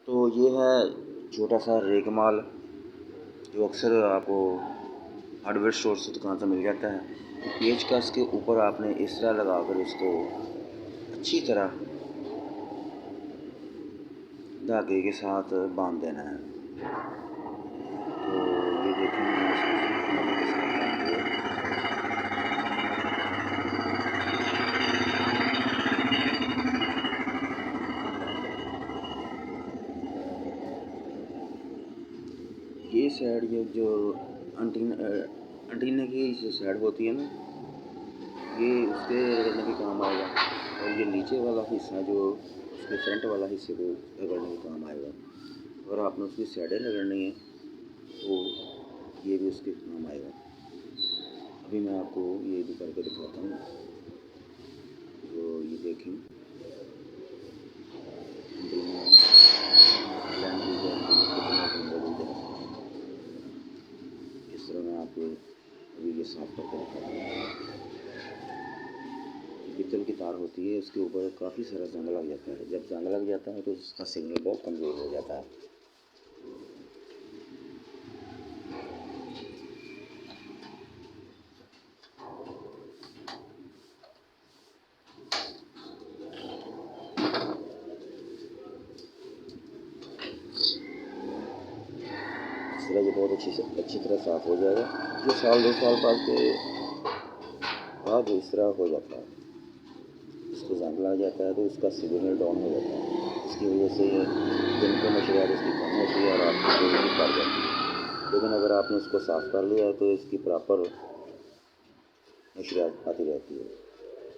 तो ये है छोटा सा रेगमाल जो अक्सर आपको हार्डवेयर स्टोर से दुकान से मिल जाता है। तो पेचकस के ऊपर आपने इस तरह लगाकर इसको अच्छी तरह धागे के साथ बांध देना है। तो ये देखें मैं इसको धागे के साथ बांध दिया। ये साइड ये जो एंटीना की जो साइड होती है ना, ये उसके रगड़ने के काम आएगा, और ये नीचे वाला हिस्सा जो उसके फ्रंट वाला हिस्से को रगड़ने के काम आएगा। अगर आपने उसकी साइडें रगड़नी है तो ये भी उसके काम आएगा। अभी मैं आपको ये भी करके दिखाता हूँ। तो ये देखें इस तरह मैं आपको अभी ये साफ करके दिखाता हूँ। पित्तल की तार होती है, उसके ऊपर काफ़ी सारा जंग लग जाता है। जब जंग लग जाता है तो उसका सिग्नल बहुत कमज़ोर हो जाता है। इस तरह ये बहुत अच्छी तरह साफ़ हो जाएगा। ये साल 2 साल बाद इस तरह हो जाता है। इसको जंग लग जाता है तो इसका सिग्नल डाउन हो जाता है। इसकी वजह से दिन को नशरियात इसकी कम होती है और आपकी बिजली बढ़ जाती है। लेकिन अगर आपने इसको साफ़ कर लिया तो इसकी प्रॉपर नशरियात आती रहती है।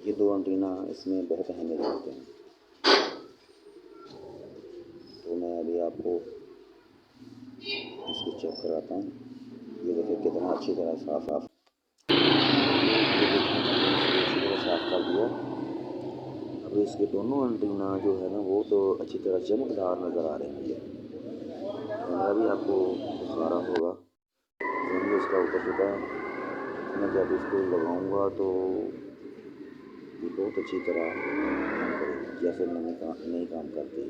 ये 2 एंटीना इसमें बहुत अहमियत रखते हैं। तो मैं अभी आपको इसको चेक कराता हूँ। ये देखिए कितना अच्छी तरह साफ कर दिया। अब इसके दोनों एंटीना जो है ना वो तो अच्छी तरह चमकदार नज़र आ रहे हैं मुझे। कैमरा भी आपको दिखा रहा होगा। जब इसका उतर चुका है, मैं जब इसको लगाऊंगा तो ये बहुत अच्छी तरह काम करेगी, जैसे नहीं काम करती।